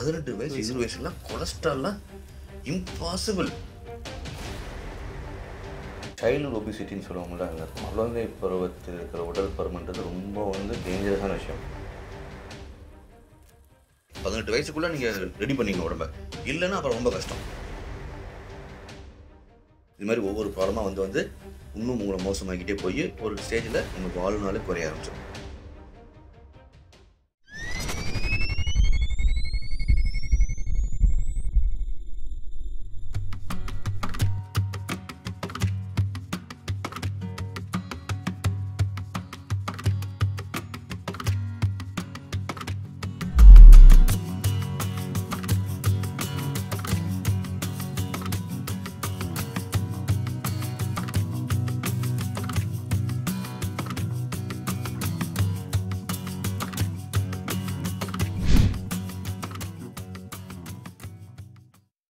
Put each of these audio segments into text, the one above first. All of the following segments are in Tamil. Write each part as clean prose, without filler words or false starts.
18 வயசு 20 வயசுலாம் கொலஸ்ட்ரால்லாம் இம்பாசிபிள். சைல்டு ஒபிசிட்டின்னு சொல்லுவாங்கள்ல, அந்த குழந்தை பருவத்தில் இருக்கிற உடல் பருமன்றது ரொம்ப டேஞ்சரஸான விஷயம். 18 வயசுக்குள்ளே நீங்கள் ரெடி பண்ணிங்க உடம்ப, இல்லைன்னா அப்புறம் ரொம்ப கஷ்டம். இது மாதிரி ஒவ்வொரு ப்ராப்ளமாக இன்னும் உங்களை மோசமாக்கிட்டே போய் ஒரு ஸ்டேஜில் உங்கள் வாழ்நாளே குறைய ஆரம்பிச்சிடும்.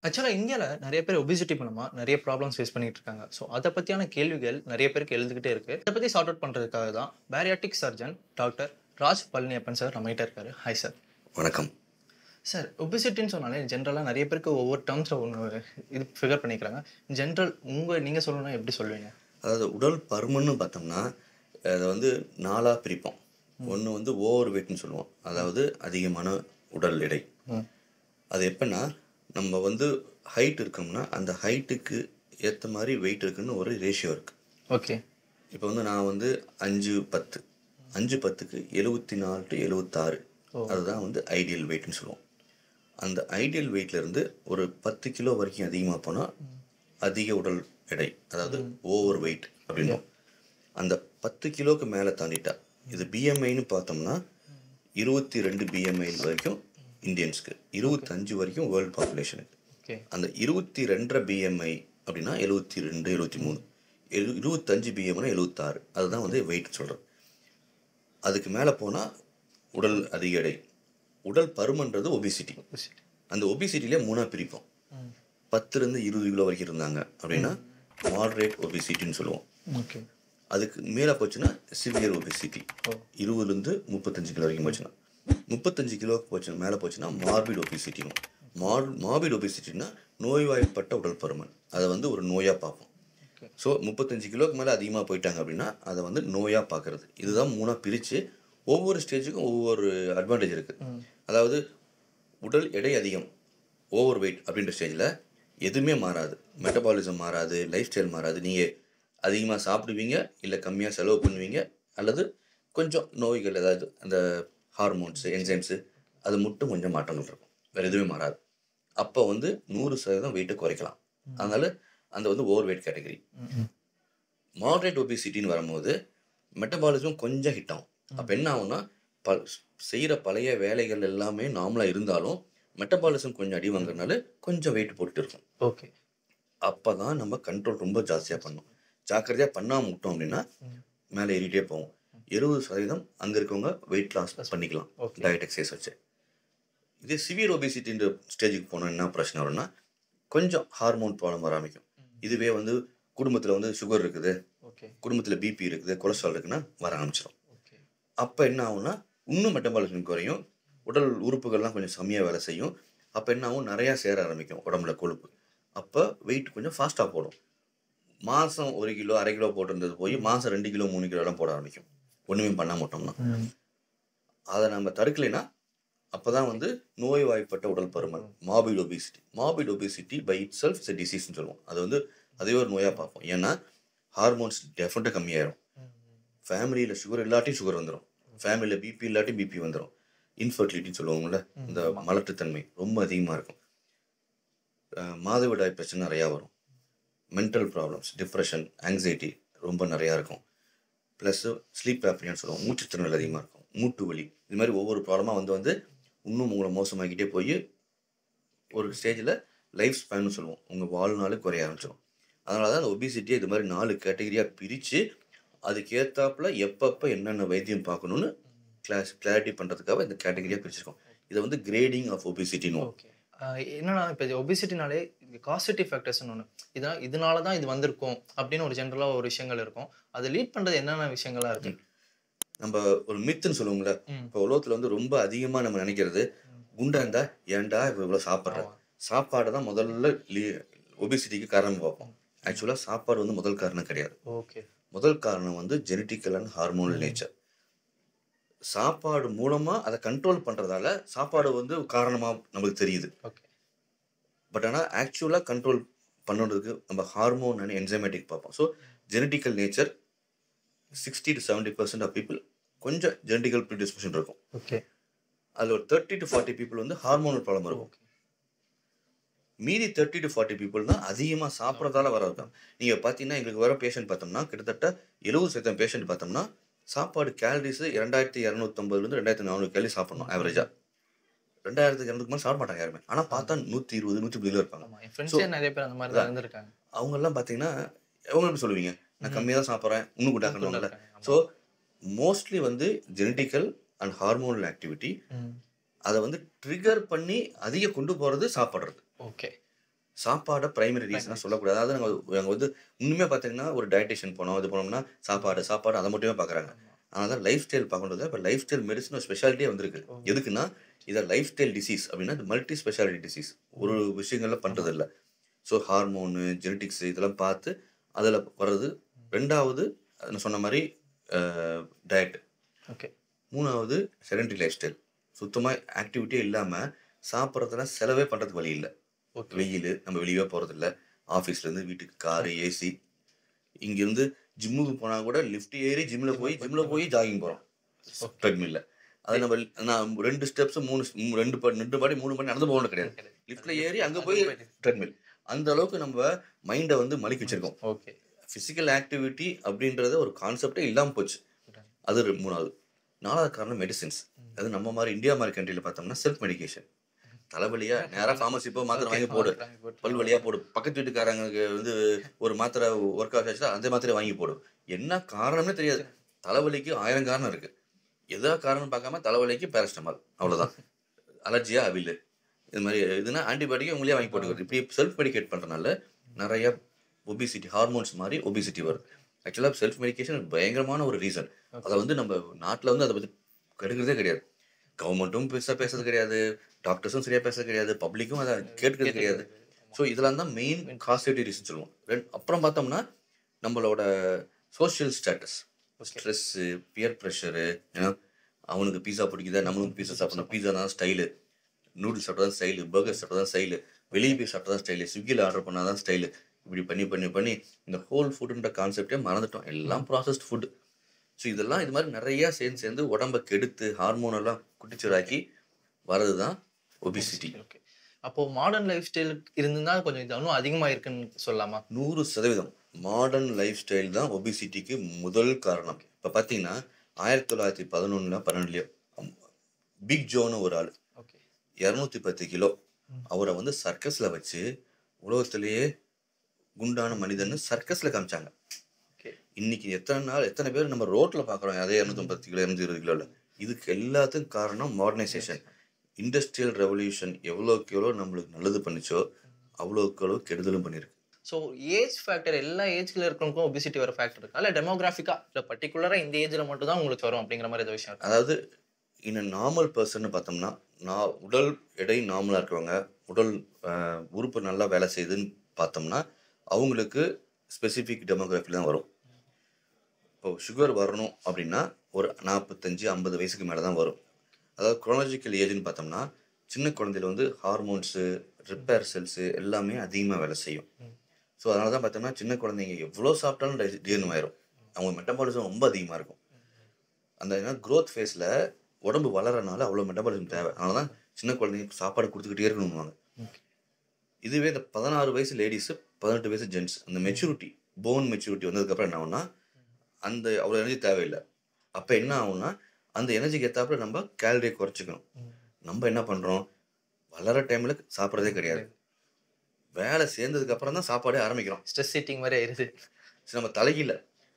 ஆக்சுவலாக இந்தியாவில் நிறைய பேர் ஒபிசிட்டி மூலமாக நிறைய ப்ராப்ளம்ஸ் ஃபேஸ் பண்ணிட்டு இருக்காங்க. ஸோ அதை பற்றியான கேள்விகள் நிறைய பேருக்கு எழுதுகிட்டே இருக்குது. அதை பற்றி சார்ட் அவுட் பண்ணுறதுக்காக தான் bariatric surgeon doctor Raj Palaniappan sir நம்மகிட்ட இருக்காரு. Hi sir. வணக்கம் சார். ஒபிசிட்டின்னு சொன்னாலே ஜென்ரலாக நிறைய பேருக்கு ஒவ்வொரு டேர்ம்ஸில் ஒன்று இது ஃபிகர் பண்ணிக்கிறாங்க. நீங்கள் சொல்லணும்னா எப்படி சொல்லுவீங்க? அதாவது உடல் பருமன்னு பார்த்தோம்னா அதை 4ஆக பிரிப்போம். ஒன்று ஓவர் வெயிட்னு சொல்லுவோம், அதாவது அதிகமான உடல் எடை. அது எப்படின்னா, நம்ம ஹைட் இருக்கோம்னா அந்த ஹைட்டுக்கு ஏற்ற மாதிரி வெயிட் இருக்குன்னு ஒரு ரேஷியோ இருக்குது. ஓகே. இப்போ நான் 5'10", 5'10"க்கு 74 to 76, அதுதான் ஐடியல் வெயிட்னு சொல்லுவோம். அந்த ஐடியல் வெயிட்லேருந்து ஒரு 10 கிலோ வரைக்கும் அதிகமாக போனால் அதிக உடல் எடை, அதாவது ஓவர் வெயிட் அப்படின்னும். அந்த 10 கிலோவுக்கு மேலே தாண்டிட்டா, இது பிஎம்ஐன்னு பார்த்தோம்னா 22 பிஎம்ஐ வரைக்கும் இந்தியன்ஸ்க்கு, 25 வரைக்கும் வேர்ல்டு பாப்புலேஷனுக்கு. அந்த 22 பிஎம்ஐ அப்படின்னா 72, 73, 25 பிஎம்ஐனா 76, அதுதான் வெயிட் சொல்கிறேன். அதுக்கு மேலே போனால் உடல் அதிக எடை. உடல் பருமன்றது ஒபிசிட்டி. அந்த ஒபிசிட்டிலே 3ஆக பிரிப்போம். 10 to 20 கிலோ வரைக்கும் இருந்தாங்க அப்படின்னா மாடரேட் ஒபிசிட்டின்னு சொல்லுவோம். அதுக்கு மேலே போச்சுன்னா சிவியர் ஒபிசிட்டி. 20 to 35 கிலோ வரைக்கும் போச்சுன்னா, 35 கிலோவுக்கு போச்சு மேலே போச்சுன்னா மார்பிட் ஒபிசிட்டியும். மார்பிட் ஒபிசிட்டின்னா நோய்வாய்ப்பட்ட உடல் பருமன். அதை ஒரு நோயாக பார்ப்போம். ஸோ 35 கிலோவுக்கு மேலே அதிகமாக போயிட்டாங்க அப்படின்னா அதை நோயாக பார்க்குறது. இதுதான் 3ஆக பிரித்து ஒவ்வொரு ஸ்டேஜுக்கும் ஒவ்வொரு அட்வான்டேஜ் இருக்குது. அதாவது உடல் எடை அதிகம், ஓவர் வெயிட் அப்படின்ற ஸ்டேஜில் எதுவுமே மாறாது, மெட்டபாலிசம் மாறாது, லைஃப் ஸ்டைல் மாறாது. நீங்கள் அதிகமாக சாப்பிடுவீங்க, இல்லை கம்மியாக செலவு பண்ணுவீங்க, அல்லது கொஞ்சம் நோய்கள் ஏதாவது அந்த ஹார்மோன்ஸு, என்சைம்ஸு, அது மட்டும் கொஞ்சம் மாற்றங்கள் இருக்கும், வேறு எதுவுமே மாறாது. அப்போ 100% வெயிட்டை குறைக்கலாம். அதனால் அந்த ஓவர் வெயிட் கேட்டகரி. மாடரேட் ஒபிசிட்டின்னு வரும்போது மெட்டபாலிசம் கொஞ்சம் ஹிட் ஆகும். அப்போ என்ன ஆகும்னா, செய்கிற பழைய வேலைகள் எல்லாமே நார்மலாக இருந்தாலும் மெட்டபாலிசம் கொஞ்சம் அடி வாங்குறதுனால கொஞ்சம் வெயிட் போட்டுட்டு இருக்கும். ஓகே. அப்போ தான் நம்ம கண்ட்ரோல் ரொம்ப ஜாஸ்தியாக பண்ணணும். ஜாக்கிரதையாக பண்ணாமல் விட்டோம் அப்படின்னா மேலே ஏறிட்டே போகும். 70% அங்கே இருக்கவங்க வெயிட் லாஸ் பண்ணிக்கலாம் டயட் எக்ஸசைஸ் வச்சு. இதே சிவியர் ஒபிசிட்டின்ற ஸ்டேஜுக்கு போனால் என்ன பிரச்சனை வரும்னா, கொஞ்சம் ஹார்மோன் ப்ராப்ளம் வர ஆரம்பிக்கும். இதுவே குடும்பத்தில் சுகர் இருக்குது, குடும்பத்தில் பிபி இருக்குது, கொலஸ்ட்ரால் இருக்குன்னா வர ஆரம்பிச்சிடும். அப்போ என்ன ஆகும்னா, இன்னும் மெட்டபாலிசம் குறையும், உடல் உறுப்புகள்லாம் கொஞ்சம் செம்மையாக வேலை செய்யும். அப்போ என்ன ஆகும், நிறையா சேர ஆரம்பிக்கும் உடம்புல கொழுப்பு. அப்போ வெயிட் கொஞ்சம் ஃபாஸ்ட்டாக போடும். மாதம் 1 கிலோ 1/2 கிலோ போட்டிருந்தது போய் மாதம் 2 கிலோ 3 கிலோலாம் போட ஆரம்பிக்கும், ஒன்றுமே பண்ண மாட்டோம்னா. அதை நம்ம தடுக்கலைன்னா அப்போ தான் நோய்வாய்ப்பட்ட உடல் பருமன், morbid obesity. Morbid obesity by itself is a டிசீஸ்ன்னு சொல்லுவோம். அது அதே ஒரு நோயாக பார்ப்போம். ஏன்னா ஹார்மோன்ஸ் டெஃபினட்டாக கம்மியாயிரும். ஃபேமிலியில் சுகர் இல்லாட்டியும் சுகர் வந்துடும், ஃபேமிலியில் பிபி இல்லாட்டி பிபி வந்துடும். இன்ஃபர்டிலிட்டின்னு சொல்லுவாங்கள்ல, இந்த மலட்டுத்தன்மை ரொம்ப அதிகமாக இருக்கும். மாதவிடாய் பிரச்சனை நிறையா வரும். மென்டல் ப்ராப்ளம்ஸ், டிப்ரெஷன், ஆங்ஸைட்டி ரொம்ப நிறையா இருக்கும். ப்ளஸ் ஸ்லீப் ஆப்னியான்னு சொல்லுவோம், மூச்சுத்திறனல் அதிகமாக இருக்கும், மூட்டு வலி. இது மாதிரி ஒவ்வொரு ப்ராப்ளமாக இன்னும் உங்களை மோசமாக்கிட்டே போய் ஒரு ஸ்டேஜில் லைஃப் ஸ்பேன்னு சொல்லுவோம், உங்கள் வாழ்நாள் குறைய ஆரம்பிச்சிடும். அதனால தான் அந்த ஒபிசிட்டியை இது மாதிரி 4 கேட்டகரியாக பிரித்து அதுக்கேற்றாப்புல எப்பப்போ என்னென்ன வைத்தியம் பார்க்கணுன்னு கிளாரிட்டி பண்ணுறதுக்காக இந்த கேட்டகரியாக பிரிச்சிருக்கோம். இதை கிரேடிங் ஆஃப் ஒபிசிட்டின்னு. என்னன்னா, இப்போ ஒபிசிட்டினாலே காசிட்டிவ் ஃபேக்டர்ஸ்னு ஒன்று, இதனால தான் இது வந்திருக்கும் அப்படின்னு ஒரு ஜென்ரலாக ஒரு விஷயங்கள் இருக்கும். அதை லீட் பண்ணுறது என்னென்ன விஷயங்களாக இருக்குது? நம்ம ஒரு மித்துன்னு சொல்லுவோம்ல, இப்போ உலகத்தில் ரொம்ப அதிகமாக நம்ம நினைக்கிறது குண்டா இருந்தா ஏன்டா இவ்வளோ சாப்பிட்ற, சாப்பாடு தான் முதல்ல ஒபிசிட்டிக்கு காரணம் பார்ப்போம். ஆக்சுவலாக சாப்பாடு வந்து முதல் காரணம் கிடையாது. ஓகே. முதல் காரணம் வந்து ஜெனட்டிக்கல் அண்ட் ஹார்மோனல் நேச்சர். சாப்பாடு மூலமா அதை கண்ட்ரோல் பண்றதால சாப்பாடு வந்து காரணமா நமக்கு தெரியுது. ஓகே. பட் ஆனால் ஆக்சுவலாக கண்ட்ரோல் பண்ணுறதுக்கு நம்ம ஹார்மோன் அண்ட் என்சைமேட்டிக் பார்ப்போம். So genetical nature 60 to 70% of people கொஞ்சம் ஜெனட்டிக்கல் ப்ரிடிஸ்போசிஷன் இருக்கும். ஓகே. அதில் ஒரு 30 to 40 பீப்புள் வந்து ஹார்மோனல் ப்ராப்ளம் இருக்கும். மீதி 30 to 40 பீப்புள் தான் அதிகமாக சாப்பிட்றதால வர்றது. நீங்கள் பார்த்தீங்கன்னா எங்களுக்கு வர பேஷண்ட் பார்த்தோம்னா கிட்டத்தட்ட 70% பேஷண்ட் பார்த்தோம்னா சாப்பாடு கேலரிஸ் 2250 2400 கேலரி சாப்பிடணும் ஆவரேஜாக. 2200 மேலே சாப்பிட மாட்டாங்க யாருமே. ஆனால் பார்த்தா 120 130 இருப்பாங்க. நிறைய பேர் அந்த மாதிரி தான் இருந்திருக்காங்க. அவங்கெல்லாம் பார்த்தீங்கன்னா அவங்க எப்படி சொல்லுவீங்க, நான் கம்மியாக தான் சாப்பிட்றேன் இன்னும் கூட்டாக்கணும்ல. ஸோ மோஸ்ட்லி வந்து ஜெனட்டிக்கல் அண்ட் ஹார்மோனல் ஆக்டிவிட்டி அதை வந்து ட்ரிகர் பண்ணி அதிக கொண்டு போகிறது சாப்பிட்றது. ஓகே. சாப்பாடை ப்ரைமரி ரீசனாக சொல்லக்கூடாது. அதாவது நாங்கள் வந்து இன்னுமே பார்த்தீங்கன்னா ஒரு டயட்டிஷியன் போனோம், இது போனோம்னா சாப்பாடு அதை மட்டுமே பார்க்குறாங்க. ஆனால் தான் லைஃப் ஸ்டைல் பார்க்கறது. இப்போ லைஃப் ஸ்டைல் மெடிசன் ஒரு ஸ்பெஷாலிட்டியே வந்திருக்கு. எதுக்குன்னா இதை லைஃப் ஸ்டைல் டிசீஸ் அப்படின்னா இது மல்டி ஸ்பெஷாலிட்டி டிசீஸ். ஒரு விஷயங்கள்லாம் பண்ணுறது இல்லை. ஸோ ஹார்மோனு ஜெனட்டிக்ஸ் இதெல்லாம் பார்த்து அதில் வர்றது. ரெண்டாவது நான் சொன்ன மாதிரி டயட். ஓகே. மூணாவது செடென்டரி லைஃப் ஸ்டைல். சுத்தமாக ஆக்டிவிட்டியே இல்லாமல் சாப்பிட்றதுலாம் செலவே பண்ணுறதுக்கு வழி இல்லை. வெயில் நம்ம வெளியே போகிறதில்ல. ஆஃபீஸ்லேருந்து வீட்டுக்கு காரு, ஏசி. இங்கேருந்து ஜிம்முக்கு போனால் கூட லிஃப்ட் ஏறி ஜிம்மில் போய் ஜாகிங் போகிறோம் ட்ரெட்மில்ல. அது நம்ம நான் 2 ஸ்டெப்ஸ் 2 பாடி 3 பாடி நடந்து போகணும் கிடையாது. லிஃப்ட்டில் ஏறி அங்கே போய் ட்ரெட்மில். அந்த அளவுக்கு நம்ம மைண்டை வந்து மலிக்க வச்சிருக்கோம். ஓகே. ஃபிசிக்கல் ஆக்டிவிட்டி அப்படின்றத ஒரு கான்செப்டே இல்லாமல் போச்சு. அது மூணாவது. நாலாவது காரணம் மெடிசின்ஸ். அது நம்ம மாதிரி இந்தியா மாதிரி கண்ட்ரியில் பார்த்தோம்னா செல்ஃப் மெடிகேஷன். தலைவலியா நேராக ஃபார்மசி போ, மாத்திரை வாங்கி போடு, பல்வலியாக போடு, பக்கத்து வீட்டுக்காரங்களுக்கு வந்து ஒரு மாத்திரை ஒர்க் அவுட் ஆச்சுன்னா அந்த மாத்திரை வாங்கி போடும். என்ன காரணம்னே தெரியாது. தலைவலிக்கு 1000 காரணம் இருக்கு. எதோ காரணம் பார்க்காம தலைவலிக்கு பேரஸ்டமால், அவ்வளோதான். அலர்ஜியா அவில், இது மாதிரி இதுனா ஆன்டிபயோட்டிக் உங்களே வாங்கி போட்டுக்கிறது. இப்படி செல்ஃப் மெடிகேட் பண்ணுறதுனால நிறைய ஒபிசிட்டி, ஹார்மோன்ஸ் மாதிரி ஒபிசிட்டி வருது. ஆக்சுவலாக செல்ஃப் மெடிகேஷன் பயங்கரமான ஒரு ரீசன். அதை வந்து நம்ம நாட்டில் வந்து அதை பற்றி கெடுக்கிறதே கிடையாது. கவர்மெண்ட்டும் பெருசாக பேசுறது கிடையாது, டாக்டர்ஸும் சரியாக பேசுறது கிடையாது, பப்ளிக்கும் அதை கேட்கறது கிடையாது. ஸோ இதெல்லாம் தான் மெயின் காஸ்டிட்டி ரீசன் சொல்லுவோம். அப்புறம் பார்த்தோம்னா நம்மளோட social status, stress, peer pressure. ஏன்னா அவனுக்கு பீஸா பிடிக்குதா, நம்மளுக்கு பீஸா சாப்பிடணும், பீஸா தான் ஸ்டைலு, நூடுல்ஸ் சாப்பிட்டா தான் ஸ்டைலு, பர்கர் சாப்பிட்டா தான் ஸ்டைலு, வெளியே போய் சாப்பிட்டா தான் ஸ்டைலு, ஸ்விக்கியில் ஆர்டர் பண்ணால் தான் ஸ்டைலு. இப்படி பண்ணி இந்த ஹோல் ஃபுட்டுன்ற கான்செப்டே மறந்துட்டோம். எல்லாம் ப்ராசஸ்ட் ஃபுட்டு. ஸோ இதெல்லாம் இது மாதிரி நிறையா சேர்ந்து உடம்பை கெடுத்து ஹார்மோனெல்லாம் குட்டிச்சூராக்கி வர்றது தான் ஒபிசிட்டி. ஓகே. அப்போது மாடர்ன் லைஃப் ஸ்டைல் இருந்துதான் கொஞ்சம் இது இன்னும் அதிகமாக இருக்குன்னு சொல்லலாமா? 100% மாடர்ன் லைஃப் ஸ்டைல் தான் ஒபிசிட்டிக்கு முதல் காரணம். இப்போ பார்த்தீங்கன்னா 1911 12 பிக் ஜோன்னு ஒரு ஆள், 210 கிலோ, அவரை வந்து சர்க்கஸில் வச்சு உலகத்திலேயே குண்டான மனிதன்னு சர்க்கஸில் காமிச்சாங்க. இன்னைக்கு எத்தனை பேர் நம்ம ரோட்டில் பார்க்குறோம் அதே 210 கிலோ 220 கிலோவில். இதுக்கு எல்லாத்துக்கும் காரணம் மாடர்னைசேஷன். இண்டஸ்ட்ரியல் ரெவல்யூஷன் எவ்வளோக்கு எவ்வளோ நம்மளுக்கு நல்லது பண்ணிச்சோ அவ்வளோக்கு எவ்வளோ கெடுதலும் பண்ணியிருக்கு. ஸோ ஏஜ் ஃபேக்டர், எல்லா ஏஜ்ல இருக்கிறவங்களுக்கும் ஒபிசிட்டி வர ஃபேக்டர் இருக்கா, இல்லை டெமோகிராஃபிக்கா இல்லை பர்டிகுலராக இந்த ஏஜில் மட்டும் தான் உங்களுக்கு வரும் அப்படிங்கிற மாதிரி ஏதோ விஷயம்? அதாவது இன்னும் நார்மல் பர்சன் பார்த்தோம்னா உடல் எடை நார்மலாக இருக்கிறவங்க, உடல் உறுப்பு நல்லா வேலை செய்யுதுன்னு பார்த்தோம்னா அவங்களுக்கு ஸ்பெசிஃபிக் டெமோகிராஃபில் தான் வரும். இப்போ சுகர் வரணும் அப்படின்னா ஒரு 45-50 வயசுக்கு மேலே தான் வரும். அதாவது குரோனாலஜிக்கல் ஏஜ்னு பார்த்தோம்னா சின்ன குழந்தையில வந்து ஹார்மோன்ஸு, ரிப்பேர் செல்ஸு எல்லாமே அதிகமாக வேலை செய்யும். ஸோ அதனால தான் பார்த்தோம்னா சின்ன குழந்தைங்க எவ்வளோ சாப்பிட்டாலும் ஜீரணமாயிரும். அவங்க மெட்டபாலிசம் ரொம்ப அதிகமாக இருக்கும். அந்த ஏன்னா க்ரோத் ஃபேஸில் உடம்பு வளரனால அவ்வளோ மெட்டபாலிசம் தேவை. அதனால தான் சின்ன குழந்தைங்க சாப்பாடு கொடுத்துக்கிட்டே இருக்கணும்வாங்க. இதுவே இந்த 16 வயசு லேடிஸு, 18 வயசு ஜென்ட்ஸ், அந்த மெச்சூரிட்டி, போன் மெச்சூரிட்டி வந்ததுக்கப்புறம் என்ன ஆகும்னா அந்த அவ்வளோ எனர்ஜி தேவையில்லை. அப்போ என்ன ஆகும்னா அந்த எனர்ஜிக்கு ஏற்றாப்புல நம்ம கேலரியை குறைச்சிக்கணும். நம்ம என்ன பண்ணுறோம், வளர டைமில் சாப்பிட்றதே கிடையாது. வேலை சேர்ந்ததுக்கப்புறம் தான் சாப்பாடே ஆரம்பிக்கிறோம். ஸ்ட்ரெஸ் ஈட்டிங் மாதிரி ஆயிடுது. சரி, நம்ம தலைகீழ.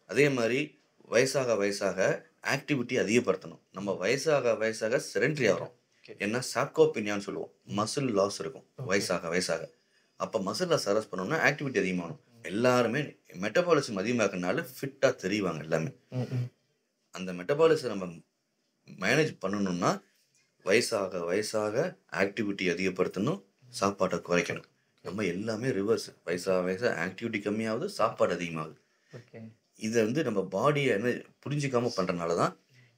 அதே மாதிரி வயசாக ஆக்டிவிட்டி அதிகப்படுத்தணும். நம்ம வயசாக செடென்ட்ரி ஆகிறோம். ஏன்னா சார்கோபினியான்னு சொல்லுவோம், மசில் லாஸ் இருக்கும் வயசாக. அப்போ மசில் லாஸ் அரெஸ்ட் பண்ணோம்னா ஆக்டிவிட்டி அதிகமாகணும். எல்லாருமே மெட்டபாலிசம் அதிகமாக்கனால ஃபிட்டாக தெரிவாங்க எல்லாமே. அந்த மெட்டபாலிசம் நம்ம மேனேஜ் பண்ணணும்னா வயசாக வயசாக ஆக்டிவிட்டி அதிகப்படுத்தணும், சாப்பாட்டை குறைக்கணும். நம்ம எல்லாமே ரிவர்ஸ். வயசாக வயசாக ஆக்டிவிட்டி கம்மியாகுது, சாப்பாடு அதிகமாகுது. ஓகே. இதை வந்து நம்ம பாடியை என்ன புரிஞ்சிக்காம பண்ணுறனால தான்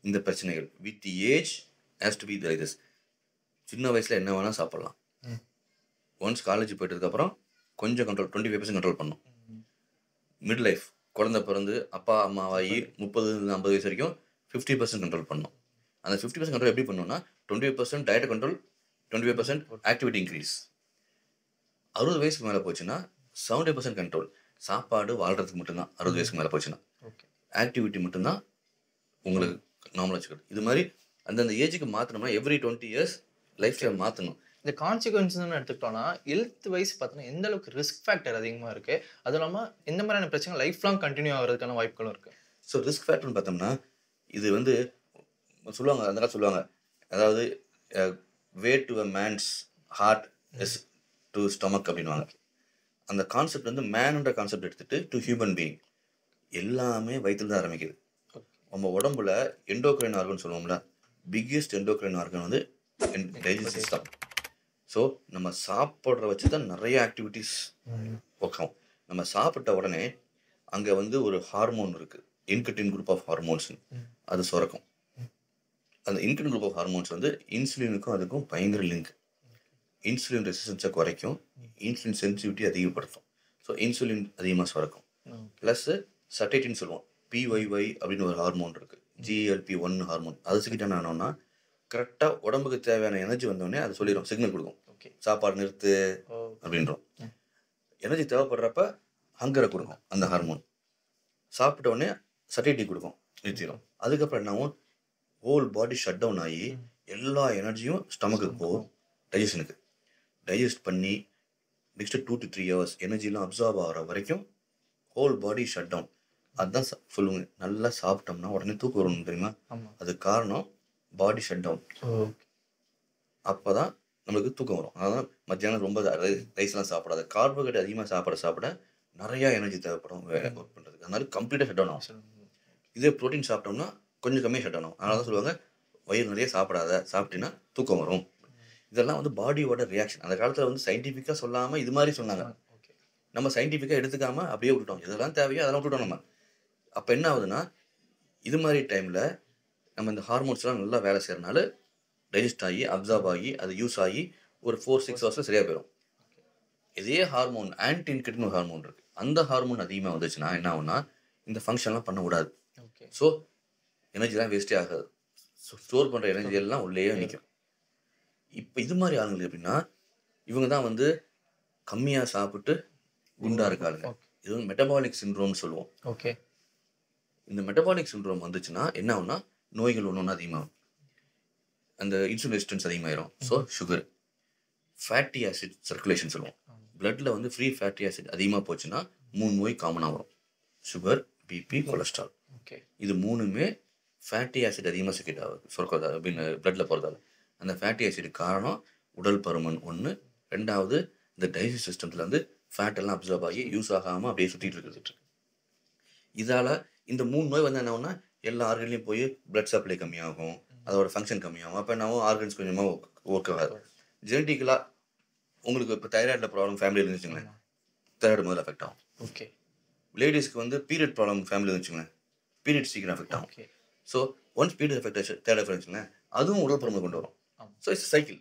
இந்த பிரச்சனைகள். With age has to be like this. சின்ன வயசில் என்ன வேணால் சாப்பிட்லாம். ஒன்ஸ் காலேஜ் போயிட்டதுக்கப்புறம் கொஞ்சம் கண்ட்ரோல், 25% கண்ட்ரோல் பண்ணணும். மிட் லைஃப் குழந்தை பிறந்து அப்பா அம்மாவாகி 30-50 வயசு வரைக்கும் 50% கண்ட்ரோல் பண்ணணும். அந்த 50% கண்ட்ரோல் எப்படி பண்ணணும்னா 25% டயட் கண்ட்ரோல், 25% ஆக்டிவிட்டி இன்க்ரீஸ். 60 வயசுக்கு மேலே போச்சுன்னா 70% கண்ட்ரோல். சாப்பாடு வாழ்கிறதுக்கு மட்டும்தான் 60 வயசுக்கு மேலே போச்சுன்னா. ஆக்டிவிட்டி மட்டும்தான் உங்களுக்கு நார்மலாக வச்சுக்கிறது. இது மாதிரி அந்தந்த ஏஜுக்கு மாற்றணும்னா எவ்ரி 20 இயர்ஸ் லைஃப் ஸ்டைல் மாற்றணும். இந்த கான்சிக்வன்ஸ்னு எடுத்துக்கிட்டோம்னா ஹெல்த் வைஸ் பார்த்தோன்னா எந்த அளவுக்கு ரிஸ்க் ஃபேக்டர் அதிகமாக இருக்குது, அதுவும் இல்லாமல் எந்த மாதிரியான பிரச்சனை லைஃப் லாங் கண்டினியூ ஆகிறதுக்கான வாய்ப்புகளும் இருக்குது. ஸோ ரிஸ்க் ஃபேக்டர்னு பார்த்தோம்னா இது வந்து சொல்லுவாங்க, அந்த காலத்தில் சொல்லுவாங்க, அதாவது way to a man's heart is to stomach அப்படின்வாங்க. அந்த கான்செப்ட் வந்து மேனுன்ற கான்செப்ட் எடுத்துகிட்டு டு ஹியூமன் பீயிங் எல்லாமே வயிற்றில் தான் ஆரம்பிக்குது. நம்ம உடம்புல எண்டோக்ரைன் ஆர்கன் சொல்லுவோம்ல, பிக்கெஸ்ட் எண்டோக்ரைன் ஆர்கன் வந்து டைஜஸ்ட் சிஸ்டம். ஸோ நம்ம சாப்பிட்ற வச்சு தான் நிறைய ஆக்டிவிட்டீஸ் ஒர்க் ஆகும். நம்ம சாப்பிட்ட உடனே அங்கே வந்து ஒரு ஹார்மோன் இருக்குது, இன்கட்டின் குரூப் ஆஃப் ஹார்மோன்ஸ், அது சுரக்கும். அந்த இன்கட்டின் குரூப் ஆஃப் ஹார்மோன்ஸ் வந்து இன்சுலினுக்கும் அதுக்கும் பயங்கர லிங்க். இன்சுலின் ரெசிஸ்டன்ஸை குறைக்கும், இன்சுலின் சென்சிட்டிவிட்டி அதிகப்படுத்தும். ஸோ இன்சுலின் அதிகமாக சுரக்கும். ப்ளஸ்ஸு சட்டேட்டின்னு சொல்லுவோம், பிஒய்ஒய் அப்படின்னு ஒரு ஹார்மோன் இருக்குது, GLP-1 ஹார்மோன். அது சிக்கிட்டான ஆனோன்னா கரெக்டாக உடம்புக்கு தேவையான எனர்ஜி வந்தோடனே அது சொல்லிடும், சிக்னல் கொடுக்கும், சாப்பாடு நிறுத்து அப்படின்றோம். எனர்ஜி தேவைப்படுறப்ப ஹங்கரை கொடுக்கும் அந்த ஹார்மோன். சாப்பிட்ட உடனே சட்டேட்டி கொடுக்கும், நிறுத்திடும். அதுக்கப்புறம் என்னாகும், ஹோல் பாடி ஷட் டவுன் ஆகி எல்லா எனர்ஜியும் ஸ்டமக்குக்கு போகும், டைஜஷனுக்கு. டைஜஸ்ட் பண்ணி நெக்ஸ்ட்டு 2 to 3 hours எனர்ஜிலாம் அப்சார்ப் ஆகிற வரைக்கும் ஹோல் பாடி ஷட் டவுன். அதுதான் சொல்லுவாங்க, நல்லா சாப்பிட்டோம்னா உடனே தூக்கம் வரணும் தெரியுமா? அது காரணம் பாடி ஷட் டவுன். அப்போ தான் நம்மளுக்கு தூக்கம் வரும். அதான் மத்தியானம் ரொம்ப ரைஸ்லாம் சாப்பிடாது, கார்போஹைட்ரேட் அதிகமாக சாப்பிட நிறையா எனர்ஜி தேவைப்படும் ஒர்க் பண்ணுறதுக்கு. அதனால கம்ப்ளீட்டாக ஷட் டவுன் ஆகும். இதே ப்ரோட்டீன் சாப்பிட்டோம்னா கொஞ்சம் கம்மியாக ஷட் டவுன் ஆகும். அதனால தான் சொல்லுவாங்க, வயிறு நிறைய சாப்பிடாத, சாப்பிட்டீங்கன்னா தூக்கம் வரும். இதெல்லாம் வந்து பாடியோட ரியாக்ஷன். அந்த காலத்தில் வந்து சயின்டிஃபிக்காக சொல்லாமல் இது மாதிரி சொன்னாங்க. நம்ம சயின்டிஃபிக்காக எடுத்துக்காமல் அப்படியே விட்டுட்டோம். எதெல்லாம் தேவையோ அதெல்லாம் விட்டுட்டோம் நம்ம. அப்போ என்ன ஆகுதுன்னா, இது மாதிரி டைமில் நம்ம இந்த ஹார்மோன்ஸ்லாம் நல்லா வேலை செய்கிறனால டைஜஸ்ட் ஆகி அப்சார்ப் ஆகி அது யூஸ் ஆகி ஒரு 4-6 ஹவர்ஸில் சரியாக போயிடும். இதே ஹார்மோன் ஆன்டி இன்கட்டின் ஹார்மோன் இருக்குது, அந்த ஹார்மோன் அதிகமாக வந்துச்சுன்னா என்ன ஆகுனா இந்த ஃபங்க்ஷன்லாம் பண்ண விடாது. ஸோ எனர்ஜிலாம் வேஸ்டே ஆகாது, ஸ்டோர் பண்ணுற எனர்ஜி எல்லாம் உள்ளேயே நிற்கும். இப்போ இது மாதிரி ஆளுங்களுக்கு எப்படின்னா, இவங்க தான் வந்து கம்மியாக சாப்பிட்டு குண்டாக இருக்காளுங்க. இது வந்து மெட்டபாலிக் சிண்ட்ரோம்னு சொல்லுவோம். ஓகே. இந்த மெட்டபாலிக் சிண்ட்ரோம் வந்துச்சுன்னா என்ன ஆகுனா, நோய்கள் ஒன்று ஒன்று அதிகமாகும். அந்த இன்சுலின் ரெசிஸ்டன்ஸ் அதிகமாயிரும். So sugar, fatty acid circulation சொல்லுவோம். பிளட்டில் வந்து ஃப்ரீ ஃபேட்டி ஆசிட் அதிகமாக போச்சுன்னா 3 நோய் காமனாக வரும், சுகர், பிபி, கொலஸ்ட்ரால். இது மூணுமே ஃபேட்டி ஆசிட் அதிகமாக செக்ரேட் ஆகுது, சுரக்கிறதா அப்படின்னு பிளட்டில் போகிறதால. அந்த ஃபேட்டி ஆசிட் காரணம் உடல் பருமன் ஒன்று, ரெண்டாவது இந்த டைஜஸ்ட் சிஸ்டத்தில் வந்து ஃபேட் எல்லாம் அப்சர்வ் ஆகி யூஸ் ஆகாமல் அப்படியே சுற்றிட்டு இருக்குது. இதால் இந்த 3 நோய் வந்து என்ன ஆகுனா, எல்லா ஆர்கன்லையும் போய் பிளட் சப்ளை கம்மியாகும், அதோட ஃபங்க்ஷன் கம்மியாகும். அப்போ என்னாகும், ஆர்கன்ஸ் கொஞ்சமாக ஒர்க் ஆகாது. ஜெனட்டிக்கலாக உங்களுக்கு இப்போ தைராய்டில் ப்ராப்ளம் ஃபேமிலியில் இருந்துச்சுங்களேன், தைராய்டு முதல்ல அஃபெக்ட் ஆகும். ஓகே. லேடிஸ்க்கு வந்து பீரியட் ப்ராப்ளம் ஃபேமிலியில் இருந்துச்சுங்களேன், பீரியட் சீக்கிரம் அஃபெக்ட் ஆகும். ஸோ ஒன்ஸ் பீரியட் அஃபெக்ட் ஆச்சு, தைராய்டு அஃபெக்ட் ஆச்சுங்களேன், அதுவும் உடல் பருமன் கொண்டு வரும். So it's cycle,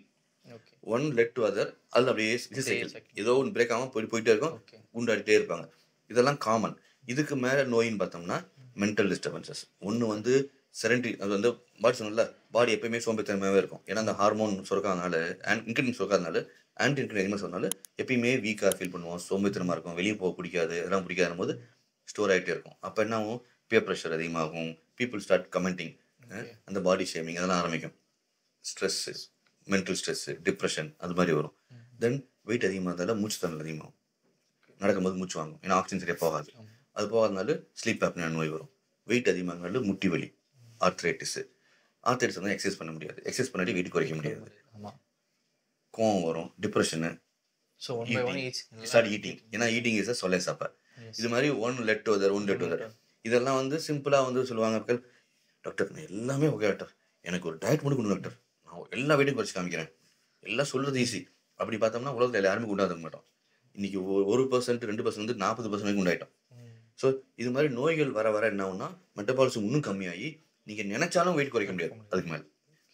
one led to other. அதில் அப்படியே சைக்கிள், ஏதோ ஒன்று பிரேக் ஆகாமல் போயிட்டே இருக்கும், குண்டாடிட்டே இருப்பாங்க. இதெல்லாம் காமன். இதுக்கு மேலே நோயின்னு பார்த்தோம்னா மென்டல் டிஸ்டர்பன்சஸ். ஒன்று வந்து செரண்டரி, அது வந்து பாடி சொன்னல, பாடி எப்பயுமே சோம்பேறித்தனமாகவே இருக்கும். ஏன்னா அந்த ஹார்மோன் சுரக்காதனால, இன்க்ரிடின் சுரக்காதனால, ஆன்டி இன்க்ரிடின் அதிகமாக சொன்னாலும் எப்பயுமே வீக்காக ஃபீல் பண்ணுவோம், சோம்பேறித்தனமாக இருக்கும், வெளியே போக பிடிக்காது, இதெல்லாம் பிடிக்காத போது ஸ்டோர் ஆகிட்டே இருக்கும். அப்போ என்ன ஆகும், பியர் ப்ரெஷர் அதிகமாகும், பீப்புள் ஸ்டார்ட் கமெண்டிங், அந்த பாடி ஷேமிங் அதெல்லாம் ஆரம்பிக்கும். ஸ்ட்ரெஸ்ஸு, மென்டல் ஸ்ட்ரெஸ்ஸு, டிப்ரெஷன் அது மாதிரி வரும். தென் வெயிட் அதிகமாக இருந்தாலும் மூச்சு தண்ணல் அதிகமாகும், நடக்கும்போது மூச்சு வாங்கும், ஏன்னா ஆக்சிஜன் சரியாக போகாது. அது போகாதனால ஸ்லீப் ஆப்னியா நோய் வரும். வெயிட் அதிகமாகனாலும் முட்டி வலி, ஆர்த்ரைட்டிஸு. ஆர்த்ரைட்டிஸ் வந்து எக்ஸசைஸ் பண்ண முடியாது, எக்ஸசைஸ் பண்ணாட்டி வெயிட் குறைக்க முடியாது, கோவம் வரும், டிப்ரெஷனு, ஸ்டார்ட் ஈட்டிங். ஏன்னா ஈட்டிங் இஸ் சொல்ல சாப்பா. இது மாதிரி ஒன் லெட் டு அதர். இதெல்லாம் வந்து சிம்பிளாக வந்து சொல்லுவாங்க, டாக்டர் நான் எல்லாமே ஓகே டாக்டர், எனக்கு ஒரு டயட் மட்டும் கொடுங்க டாக்டர், நான் எல்லா வெயிட்டும் குறைச்சி காமிக்கிறேன், எல்லாம் சொல்கிறது ஈஸி. அப்படி பார்த்தோம்னா உலகத்தில் யாருமே குண்டாக மாட்டோம். இன்றைக்கி 1% 2% வந்து 40% உண்டாயிட்டோம். ஸோ இது மாதிரி நோய்கள் வர வர என்ன ஆகும்னா மெட்டபாலிசம் இன்னும் கம்மியாகி நீங்கள் நினைச்சாலும் வெயிட் குறைக்க முடியாது அதுக்கு மேலே.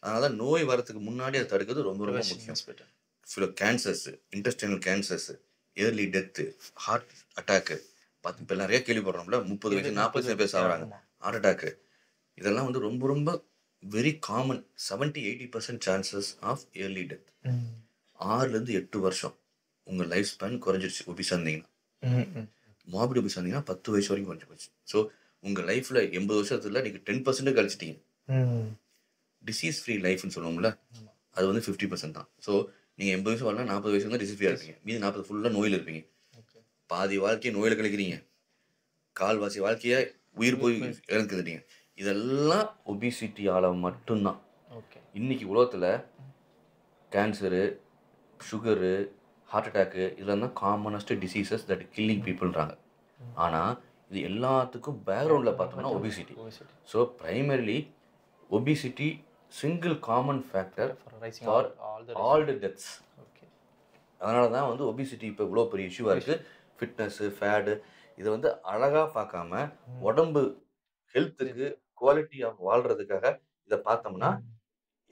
அதனால தான் நோய் வரதுக்கு முன்னாடி அதை தடுக்கிறது ரொம்ப ரொம்ப முக்கியம். Cancers, intestinal cancers, early death, heart attack பார்த்து இப்போ நிறைய கேள்விப்படுறோம்ல, 30 வயசு 40 வயசு பேர் ஆகிறாங்க ஹார்ட் அட்டாக்கு. இதெல்லாம் வந்து ரொம்ப ரொம்ப very common. 70-80% chances of early death. 6லேருந்து 8 வருஷம் உங்கள் லைஃப் ஸ்பேன் குறைஞ்சிருச்சு ஒபிஸாக இருந்தீங்கன்னா. மார்பிட் ஒபிஸாக இருந்தீங்கன்னா 10 வயசு வரைக்கும் குறைஞ்சி போச்சு. ஸோ உங்கள் லைஃப்பில் 80 வருஷத்துல நீங்கள் 10% கழிச்சிட்டீங்க. டிசீஸ் ஃப்ரீ லைஃப்னு சொல்லுவோம்ல, அது வந்து 50% தான். ஸோ நீங்கள் 80 வயசு வரலாம், 40 வயசு தான் டிசீஸ் ஃப்ரீயாக இருப்பீங்க. மீதி 40 ஃபுல்லாக நோயில் இருப்பீங்க. பாதி வாழ்க்கையை நோயில் கழிக்கிறீங்க, கால்வாசி வாழ்க்கையை உயிர் போய் இழந்துக்கிட்டீங்க. இதெல்லாம் ஒபிசிட்டியால் மட்டும்தான். இன்னைக்கு உலகத்தில் கேன்சரு, சுகரு, ஹார்ட் அட்டாக்கு இதெல்லாம் தான் காமனஸ்ட் டிசீசஸ் தட் கில்லிங் பீப்புள்ன்றாங்க. ஆனால் இது எல்லாத்துக்கும் பேக்ரவுண்டில் பார்த்தோம்னா obesity. So primarily obesity single common factor for all the deaths. அதனால தான் வந்து ஒபிசிட்டி இப்போ இவ்வளோ பெரிய இஷ்யூவாக இருக்குது. ஃபிட்னஸ்ஸு, ஃபேடு இதை வந்து அழகாக பார்க்காம உடம்பு ஹெல்த்துக்கு குவாலிட்டி ஆஃப் வாழ்கிறதுக்காக இதை பார்த்தோம்னா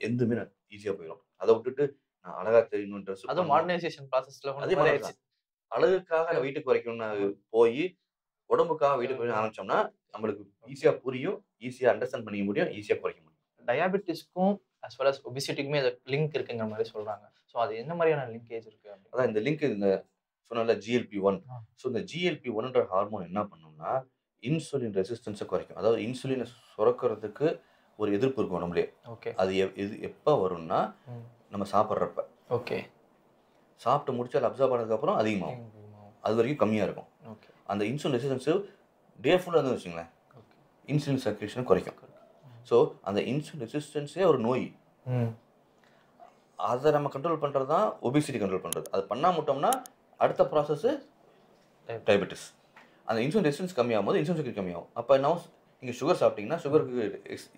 எதுவுமே ஈஸியாக போயிடும். அதை விட்டுட்டு நான் அழகாக தெரியணும் ட்ரெஸ், அதுவும் மாடர்னைசேஷன் ப்ராசஸில் அதே மாதிரி அழகுக்காக வெயிட்டு குறைக்கணும்னு போய் உடம்புக்காக வெயிட்டு குறைக்க ஆரம்பிச்சோம்னா நம்மளுக்கு ஈஸியாக புரியும், ஈஸியாக அண்டர்ஸ்டாண்ட் பண்ணிக்க முடியும், ஈஸியாக குறைக்க முடியும். டயாபெட்டிஸ்க்கும் as well as ஒபிசிட்டிக்குமே லிங்க் இருக்குங்கிற மாதிரி சொல்கிறாங்க. ஸோ அது என்ன மாதிரியான லிங்கேஜ் இருக்குது? அதான் இந்த லிங்க் இந்த சொன்னால GLP-1. ஸோ இந்த GLP-1ன்ற ஹார்மோன் என்ன பண்ணும்னா இன்சுலின் ரெசிஸ்டன்ஸை குறைக்கும். அதாவது இன்சுலினை சுரக்கிறதுக்கு ஒரு எதிர்ப்பு இருக்கும் நம்மளே. அது எப்போ வரும்னா நம்ம சாப்பிட்றப்ப. சாப்பிட்டு முடிச்சு அதை அப்சர்வ் பண்ணதுக்கப்புறம் அதிகமாகும், அது வரைக்கும் கம்மியாக இருக்கும். அந்த இன்சுலின் ரெசிஸ்டன்ஸு டே ஃபுல்லாக இருந்து வச்சுங்களேன், இன்சுலின் சர்க்குலேஷனை குறைக்கும். ஸோ அந்த இன்சுலின் ரெசிஸ்டன்ஸே ஒரு நோய். அதை நம்ம கண்ட்ரோல் பண்ணுறது தான் ஒபிசிட்டி கண்ட்ரோல் பண்ணுறது. அது பண்ணாமட்டோம்னா அடுத்த ப்ராசஸ்ஸு டயபெட்டிஸ். அந்த இன்சுலின் ரெசிஸ்டன்ஸ் கம்மியாகும் போது இன்சுலின் சர்க்குலேஷன் கம்மியாகும். அப்போ என்ன ஆகும், நீங்கள் சுகர் சாப்பிட்டீங்கன்னா சுகருக்கு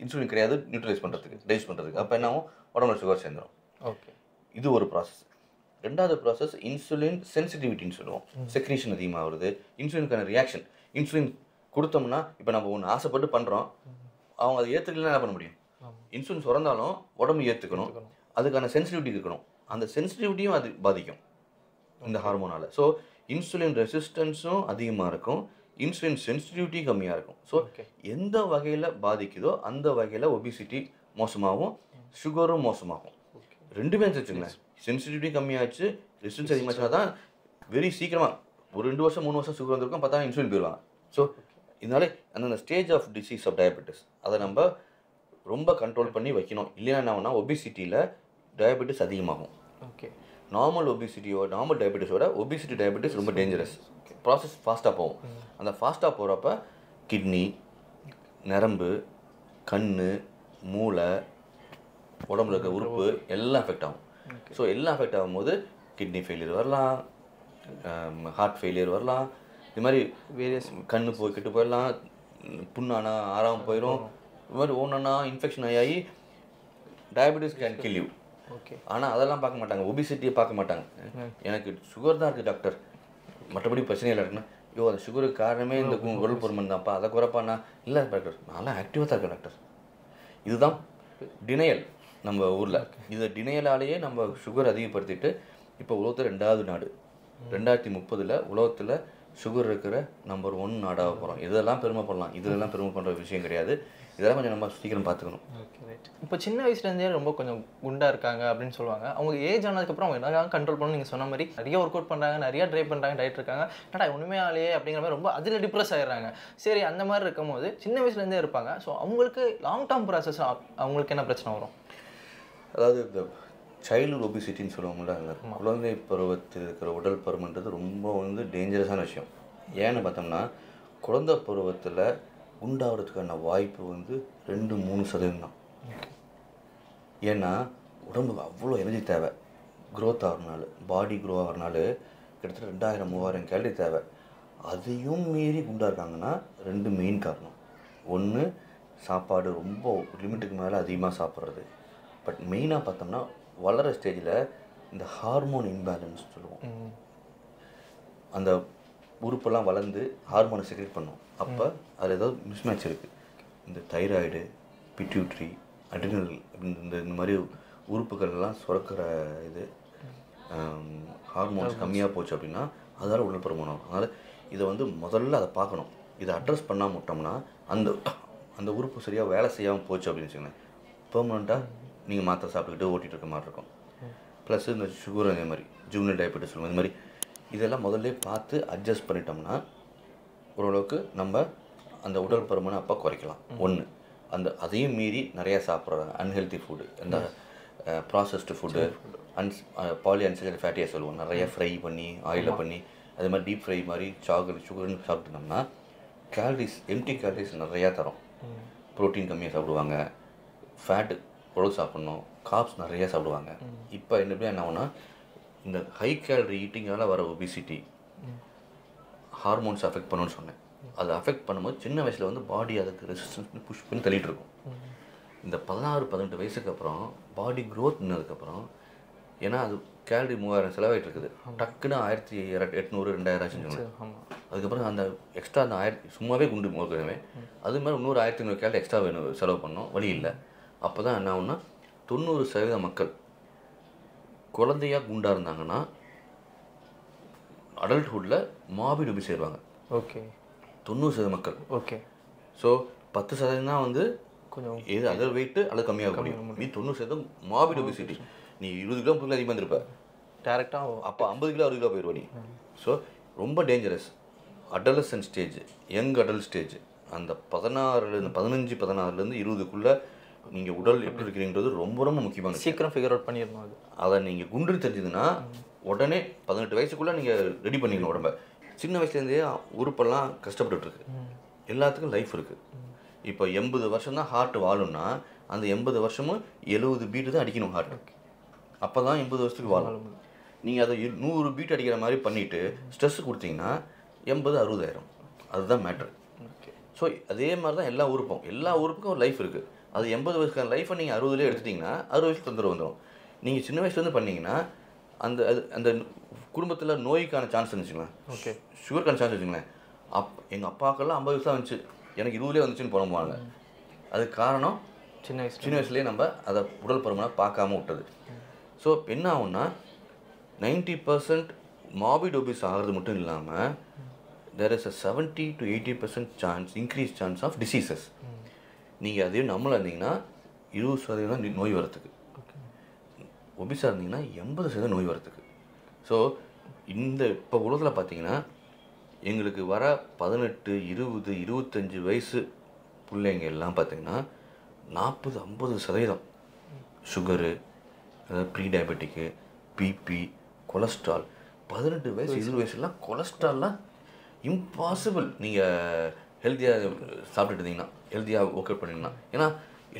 இன்சுலின் கிடையாது நியூட்ரலைஸ் பண்ணுறதுக்கு, டைஜஸ்ட் பண்ணுறதுக்கு. அப்போ என்ன ஆகும், உடம்புல சுகர் சேர்ந்துடும். இது ஒரு ப்ராசஸ். ரெண்டாவது ப்ராசஸ் இன்சுலின் சென்சிட்டிவிட்டின்னு சொல்லுவோம். செக்ரீஷன் அதிகமாக வருது, இன்சுலினுக்கான ரியாக்ஷன். இன்சுலின் கொடுத்தோம்னா இப்போ நம்ம ஒன்று ஆசைப்பட்டு பண்ணுறோம், அவங்க அதை ஏற்றுக்கலாம், என்ன பண்ண முடியும்? இன்சுலின் சுரந்தாலும் உடம்பு ஏற்றுக்கணும், அதுக்கான சென்சிட்டிவிட்டி இருக்கணும். அந்த சென்சிட்டிவிட்டியும் அது பாதிக்கும் இந்த ஹார்மோனால். ஸோ இன்சுலின் ரெசிஸ்டன்ஸும் அதிகமாக இருக்கும், இன்சுலின் சென்சிட்டிவிட்டி கம்மியாக இருக்கும். ஸோ எந்த வகையில் பாதிக்குதோ அந்த வகையில் ஒபிசிட்டி மோசமாகும், சுகரும் மோசமாகும். ரெண்டுமே வச்சுங்களேன், சென்சிட்டிவிட்டி கம்மியாச்சு, ரெசிஸ்டன்ஸ் அதிகமாச்சுன்னா தான் வெரி சீக்கிரமாக ஒரு 2 வருஷம் 3 வருஷம் சுகர் வந்திருக்கும், பார்த்தா இன்சுலின் போயிடுவாங்க. ஸோ இதனால அந்த stage of disease of diabetes அதை நம்ம ரொம்ப கண்ட்ரோல் பண்ணி வைக்கணும். இல்லைன்னா என்ன ஆகும்னா ஒபிசிட்டியில் டயபெட்டிஸ் அதிகமாகும். நார்மல் நார்மல் டயபெட்டிஸோட ஒபிசிட்டி டயபெட்டிஸ் ரொம்ப டேஞ்சரஸ். ப்ராசஸ் ஃபாஸ்ட்டாக போகும். அந்த ஃபாஸ்ட்டாக போகிறப்ப கிட்னி, நரம்பு, கண், மூளை, உடம்புல இருக்க உறுப்பு எல்லாம் அஃபெக்ட் ஆகும். ஸோ எல்லாம் அஃபெக்ட் ஆகும்போது கிட்னி ஃபெயிலியர் வரலாம், ஹார்ட் ஃபெயிலியர் வரலாம், இது மாதிரி வேரியஸ் கண் போய் கெட்டு போயிடலாம், புண்ணானா ஆறாமல் போயிடும், இது மாதிரி ஒன்றுனா இன்ஃபெக்ஷன் ஆகி டயபெட்டிஸ் கேன் கில் யூ. ஆனால் அதெல்லாம் பார்க்க மாட்டாங்க, ஒபிசிட்டியை பார்க்க மாட்டாங்க. எனக்கு சுகர் தான் இருக்குது டாக்டர், மற்றபடி பிரச்சனை இல்லை இருக்குன்னா, ஐயோ அந்த சுகருக்கு காரணமே இந்த உடல் பருமன் தான்ப்பா, அதை குறைப்பாண்ணா. இல்லை டாக்டர், நான்லாம் ஆக்டிவாக தான் இருக்கேன் டாக்டர். இதுதான் டினையல் நம்ம ஊரில். இதை டினையலாலேயே நம்ம சுகர் அதிகப்படுத்திட்டு இப்போ உலகத்தில் 2வது நாடு 2030 உலகத்தில் சுகர் இருக்கிற நம்பர் 1 நாடாக போகிறோம். இதெல்லாம் பெருமைப்படலாம், இதெல்லாம் பெருமை பண்ணுற விஷயம் கிடையாது. இதெல்லாம் கொஞ்சம் நம்ம சீக்கிரம் பார்த்துக்கணும். இப்போ சின்ன வயசுலேருந்தே ரொம்ப கொஞ்சம் குண்டாக இருக்காங்க அப்படின்னு சொல்லுவாங்க. அவங்க ஏஜ் ஆனதுக்கப்புறம் அவங்க என்ன கண்ட்ரோல் பண்ணணும், நீங்கள் சொன்ன மாதிரி நிறைய ஒர்க் அவுட் பண்ணுறாங்க, நிறைய ட்ரை பண்ணுறாங்க, டயட் இருக்காங்க, என்னடா ஒன்றுமே ஆலையே அப்படிங்கிற மாதிரி ரொம்ப அதில் டிப்ரெஸ் ஆகிடுறாங்க. சரி, அந்த மாதிரி இருக்கும்போது சின்ன வயசுலேருந்தே இருப்பாங்க. ஸோ அவங்களுக்கு லாங் டேர்ம் ப்ராசஸ் அவங்களுக்கு என்ன பிரச்சனை வரும்? அதாவது இந்த சைல்டுஹுட் ஒபிசிட்டின்னு சொல்லுவாங்கள்ல, அந்த குழந்தை பருவத்தில் இருக்கிற உடல் பருமன்றது ரொம்ப வந்து டேஞ்சரஸான விஷயம். ஏன்னு பார்த்தோம்னா குழந்தை பருவத்தில் உண்டாகிறதுக்கான வாய்ப்பு வந்து 2-3% தான். ஏன்னா உடம்புக்கு அவ்வளோ எனர்ஜி தேவை, க்ரோத் ஆகிறனால, பாடி க்ரோ ஆகிறனால கிட்டத்தட்ட 2000-3000 கேலரி தேவை. அதையும் மீறி குண்டாக இருக்காங்கன்னா 2 மெயின் காரணம். ஒன்று சாப்பாடு ரொம்ப லிமிட்டுக்கு மேலே அதிகமாக சாப்பிட்றது, பட் மெயினாக பார்த்தோம்னா வளர ஸ்டேஜில் இந்த ஹார்மோன் இம்பேலன்ஸ் சொல்லுவோம். அந்த உறுப்பெல்லாம் வளர்ந்து ஹார்மோனை செக்ரேட் பண்ணும். அப்போ அதில் ஏதாவது மிஸ்மேட்ச் இருக்குது. இந்த தைராய்டு, பிட்யூட்ரி, அட்ரினல் இந்த மாதிரி உறுப்புகள்லாம் சுரக்கிற இது ஹார்மோன்ஸ் கம்மியாக போச்சு அப்படின்னா அதால் உடல் பருமன் ஆகும். அதனால் இதை வந்து முதல்ல அதை பார்க்கணும். இதை அட்ரஸ் பண்ணாமல் விட்டோம்னா அந்த உறுப்பு சரியாக வேலை செய்யாமல் போச்சு அப்படின்னு வச்சுக்கோங்களேன், பெர்மனண்ட்டாக நீங்கள் மாத்திரை சாப்பிட்டுக்கிட்டு ஓட்டிகிட்டு இருக்க மாதிரி இருக்கும். ப்ளஸ் இந்த சுகர், அதே மாதிரி ஜூனியர் டயபெட்டிஸ் சொல்லுவோம், இந்த மாதிரி இதெல்லாம் முதல்ல பார்த்து அட்ஜஸ்ட் பண்ணிட்டோம்னா ஓரளவுக்கு நம்ம அந்த உடல் பருமனை அப்போ குறைக்கலாம். ஒன்று, அதையும் மீறி நிறையா சாப்பிட்ற அன்ஹெல்தி ஃபுட்டு, இந்த ப்ராசஸ்டு ஃபுட்டு, பாலி அன்சாச்சுரேட்டட் ஃபேட்டியாக சொல்லுவோம், நிறையா ஃப்ரை பண்ணி ஆயிலில் பண்ணி அதே மாதிரி டீப் ஃப்ரை மாதிரி சாக்லேட் சுகர்னு சாப்பிட்டோம்னா கேலரிஸ், எம்டி கேலரிஸ் நிறையா தரும். ப்ரோட்டீன் கம்மியாக சாப்பிடுவாங்க, ஃபேட்டு உழவு சாப்பிட்ணும், காப்ஸ் நிறையா சாப்பிடுவாங்க. இப்போ என்ன ஆகும்னா இந்த ஹை கேலரி ஈட்டிங்கால் வர ஒபிசிட்டி ஹார்மோன்ஸ் அஃபெக்ட் பண்ணணும்னு சொன்னேன். அதை அஃபெக்ட் பண்ணும்போது சின்ன வயசில் வந்து பாடி அதுக்கு ரெசிஸ்டன்ஸ் புஷ் பண்ணி தள்ளிட்டு இருக்கும். இந்த 16-18 வயசுக்கு அப்புறம் பாடி க்ரோத் நின்னதுக்கப்புறம், ஏன்னா அது கேலரி 3000 செலவாயிட்டு இருக்குது, டக்குன்னு 1800-2000 ஆச்சுன்னு. அதுக்கப்புறம் அந்த எக்ஸ்ட்ரா அந்த 1000 சும்மாவே குண்டு முழுக்கவே அது மாதிரி இன்னொரு 1500 கேலரி எக்ஸ்ட்ரா வேணும், செலவு பண்ணோம், வழி இல்லை. அப்போ தான் என்ன ஆகுன்னா 90% மக்கள் குழந்தையாக குண்டாக இருந்தாங்கன்னா அடல்ட்ஹுட்டில் மார்பிட் ஒபிசிட்டி சேருவாங்க. ஓகே, 90% மக்கள். ஓகே. ஸோ 10% தான் வந்து கொஞ்சம் எது அதர் வெயிட்டு அது கம்மியாக முடியும். Me 90% மார்பிட் obesity. நீ 20 கிலோ 30 கிலோ அதிகமாக இருந்திருப்ப, டேரெக்டாக அப்போ 50 கிலோ 60 கிலோ போயிடுவா நீ. ஸோ ரொம்ப dangerous. Adolescent stage, young adult stage, அந்த 15-16லேருந்து 20க்குள்ளே நீங்கள் உடல் எப்படி இருக்கிறீங்கிறது ரொம்ப ரொம்ப முக்கியமான. சீக்கிரம் ஃபிகர் அவுட் பண்ணிடணும். அதை நீங்கள் குண்டு தெரிஞ்சதுன்னா உடனே 18 வயசுக்குள்ளே நீங்கள் ரெடி பண்ணிக்கணும் உடம்பை. சின்ன வயசுலேருந்தே உறுப்பெல்லாம் கஷ்டப்பட்டுருக்கு, எல்லாத்துக்கும் லைஃப் இருக்குது. இப்போ 80 வருஷம் தான் ஹார்ட் வாழும்னா அந்த 80 வருஷமும் 70 பீட்டு தான் அடிக்கணும் ஹார்ட். அப்போ தான் 80 வருஷத்துக்கு வாழும். நீங்கள் அதை 100 பீட் அடிக்கிற மாதிரி பண்ணிவிட்டு ஸ்ட்ரெஸ் கொடுத்தீங்கன்னா 80-60 ஆயிரும். அதுதான் மேட்ரு. ஸோ அதே மாதிரி தான் எல்லா உறுப்புக்கும் ஒரு லைஃப் இருக்குது. அது 80 வயசுக்கான லைஃப்பை நீங்கள் 60லேயே எடுத்துட்டிங்கன்னா 60 வயசுக்கு தொந்தரவு வந்துடும். நீங்கள் சின்ன வயசுலேருந்து பண்ணிங்கன்னா அந்த குடும்பத்தில் நோய்க்கான சான்ஸ் இருந்துச்சுங்களேன், ஓகே, சுகருக்கான சான்ஸ் வச்சுங்களேன். எங்கள் அப்பாக்கெல்லாம் 50 வயசு தான் வந்துச்சு, எனக்கு 20லே வந்துச்சுன்னு புலம்புவாங்க. அதுக்கு காரணம் சின்ன வயசுலேயே நம்ம அதை உடல் பருமனை பார்க்காம விட்டது. ஸோ என்ன ஆகும்னா 90% மார்பிட் ஒபிஸ் ஆகிறது மட்டும் இல்லாமல் there is a 70-80% chance, increase chance of diseases. நீங்கள் அதே நம்மளாக இருந்தீங்கன்னா 20% நோய் வரத்துக்கு, ஒபிஸாக இருந்தீங்கன்னா 80% நோய் வரத்துக்கு. ஸோ இப்போ உலகத்தில் பார்த்தீங்கன்னா எங்களுக்கு வர 18, 20, 25 வயசு பிள்ளைங்க எல்லாம் பார்த்தீங்கன்னா 40-50% சுகரு, அதாவது ப்ரீ டயபெட்டிக்கு, பிபி, கொலஸ்ட்ரால். 18 வயசு 20 வயசுலாம் கொலஸ்ட்ரால்லாம் இம்பாசிபிள். நீங்கள் ஹெல்த்தியாக சாப்பிட்டுட்டு இருந்தீங்கன்னா, ஹெல்த்தியாக ஒர்க் அவுட் பண்ணிங்கன்னா, ஏன்னா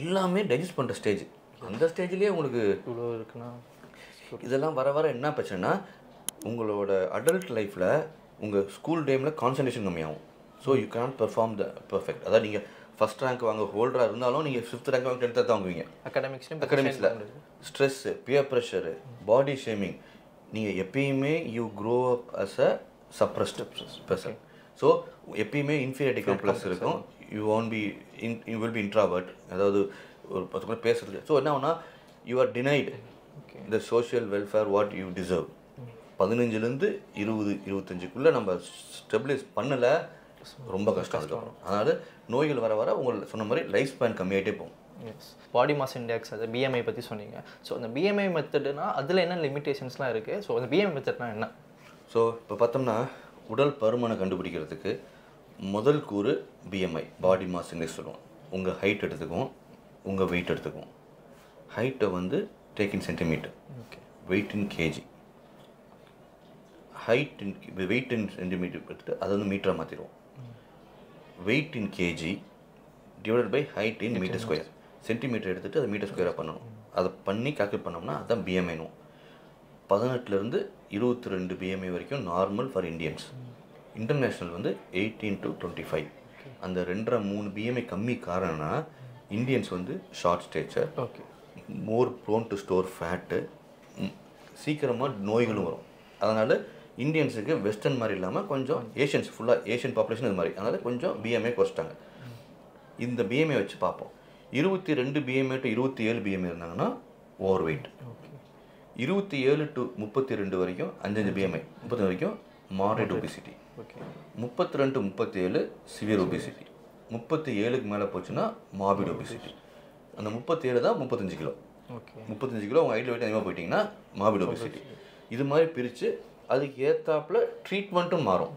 எல்லாமே டைஜஸ்ட் பண்ணுற ஸ்டேஜ். அந்த ஸ்டேஜ்லேயே உங்களுக்கு இவ்வளோ இருக்குன்னா இதெல்லாம் வர வர என்ன பிரச்சனைனா உங்களோட அடல்ட் லைஃப்பில் உங்கள் ஸ்கூல் டைமில் கான்சன்ட்ரேஷன் கம்மியாகும். So you cannot perform the perfect. அதாவது நீங்கள் ஃபஸ்ட் ரேங்க் வாங்க ஹோல்டராக இருந்தாலும் நீங்கள் 5th ரேங்க் வாங்க 10th தான் வாங்குவீங்க. அகாடமிக்ஸில் stress, peer pressure, body shaming. நீங்கள் எப்பயுமே you grow up as a suppressed person. So எப்பயுமே இன்ஃபீரியாரிட்டி காம்ப்ளெக்ஸ் இருக்கும். யூ வில் பி இன்ட்ராவர்ட், அதாவது ஒரு 10 பேர் பேசுறது. ஸோ என்ன ஆகுனா you are denied the social welfare what you deserve. 15லேருந்து 20-25க்குள்ளே நம்ம ஸ்டெபிலைஸ் பண்ணலை, ரொம்ப கஷ்டம் அதுக்கப்புறம். அதனால் நோய்கள் வர வர உங்களுக்கு சொன்ன மாதிரி லைஃப் ஸ்பேன் கம்மியாகிட்டே போகும். எஸ், பாடி மாஸ் இண்டெக்ஸ், அது பிஎம்ஐ பற்றி சொன்னீங்க. ஸோ அந்த பிஎம்ஐ மெத்தடுனா அதில் என்ன லிமிட்டேஷன்ஸ்லாம் இருக்குது? ஸோ அந்த பிஎம்ஐ மெத்தட்னா என்ன? ஸோ இப்போ பார்த்தோம்னா உடல் பருமனை கண்டுபிடிக்கிறதுக்கு முதல் கூறு பிஎம்ஐ, பாடி மாஸ் இண்டெக்ஸ் சொல்லுவோம். உங்கள் ஹைட் எடுத்துக்குவோம், உங்கள் வெயிட் எடுத்துக்குவோம். ஹைட்டை வந்து take in centimeter, okay, weight in KG. Weight in centimeter எடுத்துகிட்டு அதை வந்து மீட்டராக மாற்றிடுவோம். Weight in KG divided by height in meter square. Centimeter எடுத்துகிட்டு அதை மீட்டர் ஸ்கொயராக பண்ணணும். அதை பண்ணி கால்குலேட் பண்ணோம்னா அதுதான் பிஎம்ஐனும். 18லேருந்து 22 பிஎம்ஐ வரைக்கும் நார்மல் ஃபார் இந்தியன்ஸ். இன்டர்நேஷ்னல் வந்து 18 to 25. அந்த 2.5-3 பிஎம்ஐ கம்மி காரணம்னா இந்தியன்ஸ் வந்து short stature, okay, more prone to store fat, சீக்கிரமாக நோய்களும் வரும். அதனால் இந்தியன்ஸுக்கு வெஸ்டர்ன் மாதிரி இல்லாமல் கொஞ்சம் ஏஷியன்ஸ் ஃபுல்லாக ஏஷியன் பாப்புலேஷன் இது மாதிரி, அதனால் கொஞ்சம் பிஎம்ஐ குறைச்சிட்டாங்க. இந்த பிஎம்ஐ வச்சு பார்ப்போம். 22 பிஎம்ஐ டு 27 பிஎம்ஐ இருந்தாங்கன்னா ஓவர் வெயிட், 27 டு 32 வரைக்கும் 5 பிஎம்ஐ 30 வரைக்கும் moderate obesity, 32 to 37 severe obesity, 37க்கு மேலே போச்சுன்னா மார்பிட் ஒபிசிட்டி. அந்த 37 தான் 35 கிலோ. 35 கிலோ உங்கள் ஐடியல் வெயிட் அதிகமாக போயிட்டீங்கன்னா மார்பிட் ஒபிசிட்டி. இது மாதிரி பிரித்து அதுக்கு ஏற்றாப்புல ட்ரீட்மெண்ட்டும் மாறும்.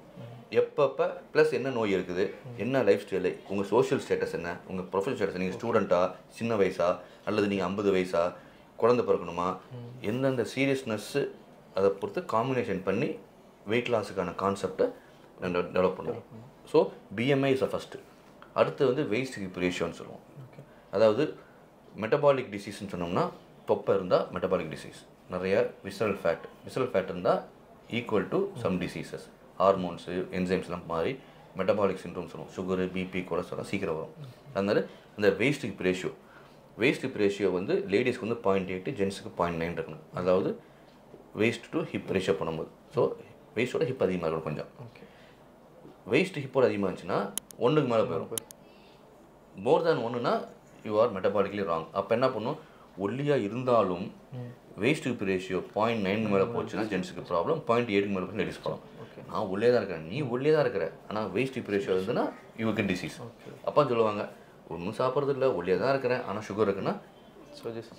எப்பப்போ ப்ளஸ் என்ன நோய் இருக்குது, என்ன லைஃப் ஸ்டைலு, உங்கள் சோஷியல் ஸ்டேட்டஸ் என்ன, உங்கள் ப்ரொஃபஷனல் ஸ்டேட்டஸ், நீங்கள் ஸ்டூடெண்ட்டா, சின்ன வயசா, அல்லது நீங்கள் 50 வயசா, குழந்தை பிறக்கணுமா, எந்தெந்த சீரியஸ்னஸ்ஸு அதை பொறுத்து காம்பினேஷன் பண்ணி வெயிட் லாஸுக்கான கான்செப்டை டெவலப் பண்ணுவோம். So BMI is first. அடுத்து வந்து வெயிட் ஹிப் ரேஷியோன்னு சொல்லுவோம். அதாவது மெட்டபாலிக் டிசீஸ்ன்னு சொன்னோம்னா தொப்பை இருந்தால் மெட்டபாலிக் டிசீஸ், நிறைய விசரல் ஃபேட் இருந்தால் equal to some diseases, hormones என்சைம்ஸ்லாம் மாறி மெட்டபாலிக் சிண்ட்ரோம் சொல்லுவோம். சுகரு, பிபி, கொலஸ்ட்ரால் சீக்கிரம் வரும். அதனால் இந்த வெயிட் ஹிப் ரேஷியோ வந்து லேடிஸ்க்கு வந்து 0.8, ஜென்ஸுக்கு 0.9 இருக்கணும். அதாவது வெயிஸ்ட் டு ஹிப் ரேஷியோ பண்ணும்போது, ஸோ வெயிஸ்டோட ஹிப் அதிகமாக இருக்கணும். கொஞ்சம் வெயிஸ்ட் ஹிப்போட அதிகமாக இருந்துச்சுன்னா 1க்கு மேலே போயிடும். மோர் தேன் 1னா யூ ஆர் மெட்டபாலிக்லி ராங். அப்போ என்ன பண்ணும், ஒல்லியாக இருந்தாலும் வெயிஸ்ட் ஹிப் ரேஷியோ 0.9 மேலே போச்சுன்னா ஜென்ஸுக்கு ப்ராப்ளம், 0.8க்கு மேலே போச்சு லேடிஸ் ப்ராப்ளம். நான் ஒல்லியாக தான் இருக்கிறேன், நீ ஒல்லியாக தான் இருக்கிற, ஆனால் வெயிஸ்ட் ஹிப் ரேஷியோ இருந்ததுன்னா யூக்கு டிசீஸ். அப்பா சொல்லுவாங்க, ஒன்றும் சாப்பிட்றது இல்லை, ஒல்லியாக தான் இருக்கிறேன், ஆனால் சுகர் இருக்குன்னா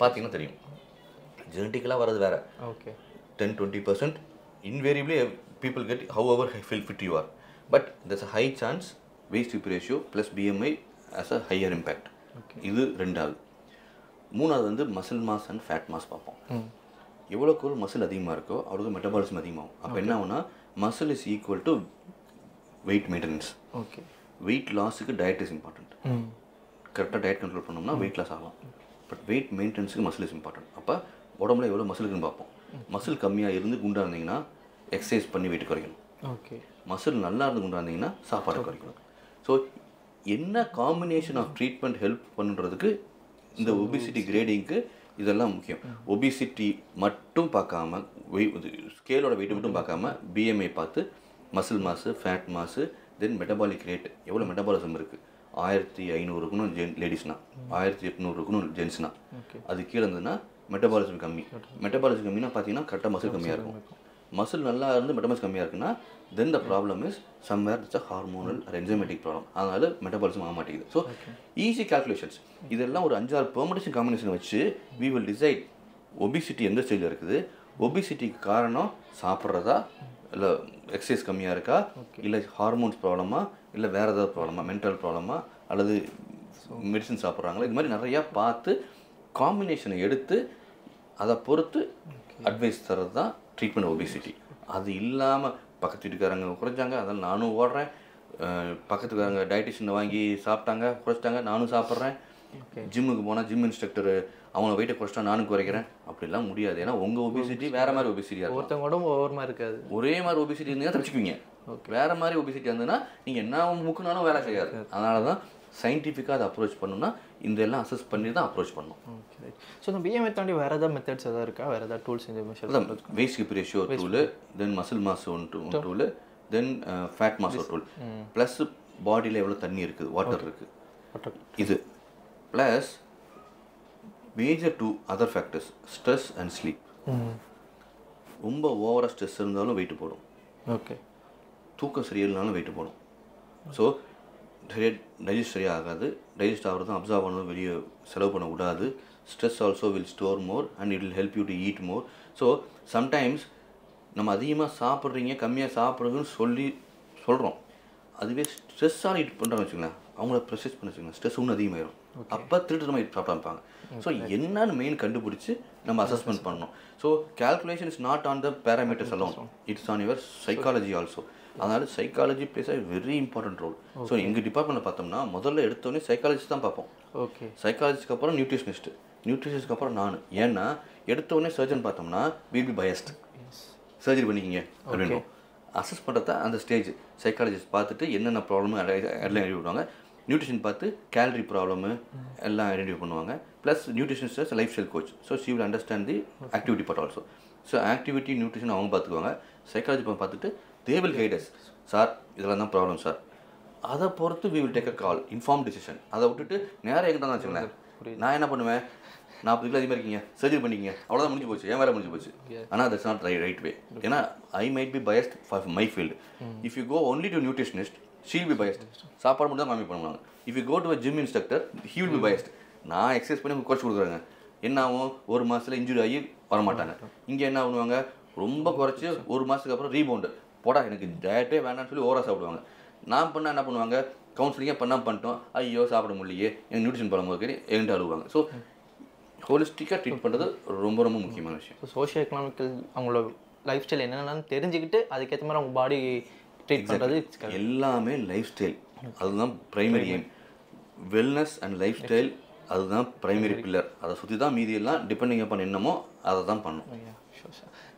பார்த்தீங்கன்னா தெரியும். ஜெனட்டிக்கலாக வர்றது வேறு. 10-20% invariably people get however fit you are, but there's a high chance waist hip ratio plus BMI has a higher impact. இது ரெண்டாவது. மூணாவது வந்து muscle mass and fat mass பார்ப்போம். எவ்வளோக்கு மசில் அதிகமாக இருக்கோ அவ்வளோக்கு மெட்டபாலிசம் அதிகமாகும். அப்போ என்ன ஆகுனா muscle is equal to weight maintenance. Weight லாஸுக்கு டயட் இஸ் இம்பார்ட்டன்ட். கரெக்டாக டயட் கண்ட்ரோல் பண்ணோம்னா வெயிட் லாஸ் ஆகலாம். பட் வெயிட் மெயின்டெனன்ஸுக்கு மசில் இஸ் இம்பார்ட்டன்ட். அப்போ உடம்புல எவ்வளோ மசில் இருக்குன்னு பார்ப்போம். மசில் கம்மியாக இருந்து குண்டாக இருந்தீங்கன்னா எக்ஸசைஸ் பண்ணி வெயிட் குறைக்கணும். மசில் நல்லா இருந்து குண்டாக இருந்தீங்கன்னா சாப்பாடு குறைக்கணும். ஸோ என்ன காம்பினேஷன் ஆஃப் ட்ரீட்மெண்ட் ஹெல்ப் பண்ணுறதுக்கு இந்த ஒபிசிட்டி கிரேடிங்க்கு இதெல்லாம் முக்கியம். ஒபிசிட்டி மட்டும் பார்க்காம ஸ்கேலோட வெயிட் மட்டும் பார்க்காம பிஎம்ஐ பார்த்து மசில் மாசு, ஃபேட் மாசு, தென் மெட்டபாலிக் ரேட், எவ்வளோ மெட்டபாலிசம் இருக்குது, 1500 இருக்கணும் லேடிஸ்னா, 1800 இருக்கணும் ஜென்ஸ்னா. அது கீழே இருந்ததுன்னா மெட்டபாலிசம் கம்மி. மெட்டபாலிசம் கம்மினா பார்த்தீங்கன்னா கரெக்டாக மசில் கம்மியாக இருக்கும். மசில் நல்லா இருந்து மெட்டபாலிசம் கம்மியாக இருக்குன்னா then the problem is somewhere it's a hormonal or enzymatic problem. அதனால மெட்டபாலிசம் ஆக மாட்டேங்குது. ஸோ ஈஸி கால்குலேஷன்ஸ் இதெல்லாம் ஒரு 5-6 பெர்முடேஷன் காம்பினேஷன் வச்சு வி வில் டிசைட் ஒபிசிட்டி எந்த ஸ்டேஜில் இருக்குது, ஒபிசிட்டிக்கு காரணம் சாப்பிட்றதா, இல்லை எக்ஸசைஸ் கம்மியாக இருக்கா, இல்லை ஹார்மோன்ஸ் ப்ராப்ளமா, இல்லை வேறு ஏதாவது ப்ராப்ளமா, மென்டல் ப்ராப்ளமா, அல்லது மெடிசன் சாப்பிட்றாங்களா, இது மாதிரி நிறையா பார்த்து காம்பினேஷனை எடுத்து அதை பொறுத்து அட்வைஸ் தர்றது தான் ட்ரீட்மெண்ட் ஒபிசிட்டி. அது இல்லாமல் பக்கத்து வீட்டுக்காரங்க குறைஞ்சாங்க அதனால் நானும் ஓடுறேன், பக்கத்துக்காரங்க டயட்டிஷியனை வாங்கி சாப்பிட்டாங்க குறைச்சிட்டாங்க நானும் சாப்பிட்றேன், ஜிம்முக்கு போனால் ஜிம் இன்ஸ்ட்ரக்டர் அவங்கள வெயிட்டை குறைச்சிட்டா நானும் குறைக்கிறேன், அப்படிலாம் முடியாது. ஏன்னா உங்கள் ஒபிசிட்டி வேறு மாதிரி ஒபிசிட்டியாக இருக்கும். ஒருத்தவங்க உடம்பு ஒவ்வொரு மாதிரி இருக்காது. ஒரே மாதிரி ஒபிசிட்டி இருந்தீங்கன்னா தப்பிச்சுக்குவீங்க. வேறு மாதிரி ஒபிசிட்டி இருந்ததுன்னா நீங்கள் என்ன முக்குனாலும் வேலை செய்யாது. அதனால தான் சயின்டிஃபிக்காக அதை அப்ரோச் பண்ணணும்னா இந்த எல்லாம் அசஸ் பண்ணி தான் அப்ரோச் பண்ணணும். ஸோ இந்த பிஎம்ஐ தாண்டி வேறு ஏதாவது மெத்தட்ஸ் எதாவது இருக்கா, வேறு ஏதாவது டூல்ஸ் இந்த measure? Weight hip ratio tool, then muscle mass tool, then fat mass tool, plus பாடியில் எவ்வளோ தண்ணி இருக்குது, வாட்டர் இருக்குது, இது plus major 2 other factors stress and sleep. ரொம்ப ஓவராக ஸ்ட்ரெஸ் இருந்தாலும் வெயிட் போடும். தூக்கம் சரியில்லைனாலும் வெயிட் போடும். ஸோ டைஜஸ்ட் சரியாக ஆகாது. டைஜஸ்ட் ஆகிறதும் அப்சர்வ் ஆனதும் வெளியே செலவு பண்ண விடாது. Stress also will store more and it will help you to eat more. So sometimes நம்ம அதிகமாக சாப்பிட்றீங்க கம்மியாக சாப்பிட்றதுன்னு சொல்கிறோம். அதுவே ஸ்ட்ரெஸ்ஸாக ஈட் பண்ணுறாங்க வச்சுங்களேன், அவங்கள ப்ரெசஸ் பண்ண வச்சுக்கோங்க, ஸ்ட்ரெஸ் இன்னும் அதிகமாகிடும். அப்போ திருட்டு நம்ம சாப்பிட இருப்பாங்க. ஸோ என்னன்னு மெயின் கண்டுபிடிச்சி நம்ம அசஸ்மெண்ட் பண்ணணும். So calculation is not on the parameters alone, it's on your psychology also. அதனால் psychology plays a very important role. So எங்கள் டிபார்ட்மெண்ட்டில் பார்த்தோம்னா முதல்ல எடுத்தோடனே சைக்காலஜிஸ்ட் தான் பார்ப்போம். சைக்காலஜிஸ்க்கு அப்புறம் நியூட்ரிஷனிஸ்ட்டு, நியூட்ரிஷனிஸ்க்கு அப்புறம் நான். ஏன்னா எடுத்தோடனே சர்ஜன் பார்த்தோம்னா வில் பி பயஸ்ட், சர்ஜரி பண்ணிக்கிங்க அப்படின்னு அசஸ் பண்ணுறத அந்த ஸ்டேஜ் சைக்காலஜிஸ்ட் பார்த்துட்டு என்னென்ன ப்ராப்ளம் எல்லாம் எழுதி விடுவாங்க. நியூட்ரிஷன் பார்த்து கேலரி ப்ராப்ளமு எல்லாம் ஐடென்டிஃபை பண்ணுவாங்க. Plus nutritionist life style coach. So she will understand the activity part also. So activity nutrition அவங்க பார்த்துக்குவாங்க. சைக்காலஜி பார்த்துட்டு தே வில் கைடஸ். சார் இதெல்லாம் தான் ப்ராப்ளம் சார், அதை பொறுத்து we will take a call, inform decision. அதை விட்டுட்டு நேராக எங்கே தான் வச்சுக்கோங்களேன். நான் என்ன பண்ணுவேன், 40 கிலோ அதிகமாக இருக்கீங்க, சர்ஜரி பண்ணிக்கிங்க, அவ்வளோதான் முடிஞ்சு போச்சு, என் வேலை முடிஞ்சு போச்சு. ஆனால் தட்ஸ் நாட் ரைட் வே. ஏன்னா I might be biased for my field. If you go only to nutritionist, she'll be biased. சாப்பாடு மட்டும் தான் காமி பண்ணுவாங்க. If you go to a gym instructor, he will be biased. நான் எக்ஸசைஸ் பண்ணி குறைச்சி கொடுக்குறாங்க, என்ன ஆகும், ஒரு மாதத்தில் இன்ஜுரி ஆகி வரமாட்டாங்க. இங்கே என்ன பண்ணுவாங்க, ரொம்ப குறைச்சி ஒரு மாதத்துக்கு அப்புறம் ரீபவுண்டு போடா, எனக்கு டயட்டே வேணான்னு சொல்லி ஓவராக சாப்பிடுவாங்க. நான் பண்ணால் என்ன பண்ணுவாங்க, கவுன்சிலிங்கே பண்ணால் பண்ணிட்டோம், ஐயோ சாப்பிட முடியலையே, எனக்கு நியூட்ரிஷன் பழம் போது என்கிட்ட அழுவாங்க. ஸோ ஹோலிஸ்டிக்காக ட்ரீட் பண்ணுறது ரொம்ப ரொம்ப முக்கியமான விஷயம். ஸோ சோஷியோ எக்கனாமிக்கல் அவங்களோட லைஃப் ஸ்டைல் என்னென்னு தெரிஞ்சுக்கிட்டு அதுக்கேற்ற மாதிரி அவங்க பாடி ட்ரீட் பண்ணுறது எல்லாமே லைஃப் ஸ்டைல். அதுதான் primary aim. Wellness and life style அதுதான் ப்ரைமரி பில்லர். அதை சுற்றி தான் மீதி எல்லாம் டிபெண்டிங் அப்பான் என்னமோ அதை தான் பண்ணும்.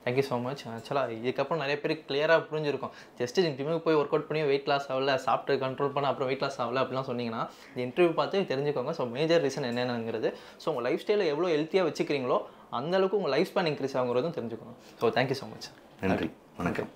Thank you so much. ஆக்சுவலாக இதுக்கப்புறம் நிறைய பேருக்கு கிளியராக புரிஞ்சிருக்கும். ஜஸ்ட்டு ஜிம்முக்கு போய் ஒர்க் அவுட் பண்ணி வெயிட் லாஸ் ஆகல, சாப்பிட்டு கண்ட்ரோல் பண்ண அப்புறம் வெயிட் லாஸ் ஆகல அப்படிலாம் சொன்னீங்கன்னா இந்த இன்டர்வியூ பார்த்து தெரிஞ்சுக்கோங்க. ஸோ மேஜர் ரீசன் என்னென்னங்கிறது, ஸோ உங்கள் லைஃப் ஸ்டைலை எவ்வளோ ஹெல்த்தியாக வச்சுக்கிறீங்களோ அந்தளவுக்கு உங்கள் லைஃப் ஸ்பேன் இன்க்ரீஸ் ஆகுங்கிறதும் தெரிஞ்சுக்கணும். So thank you so much. நன்றி, வணக்கம்.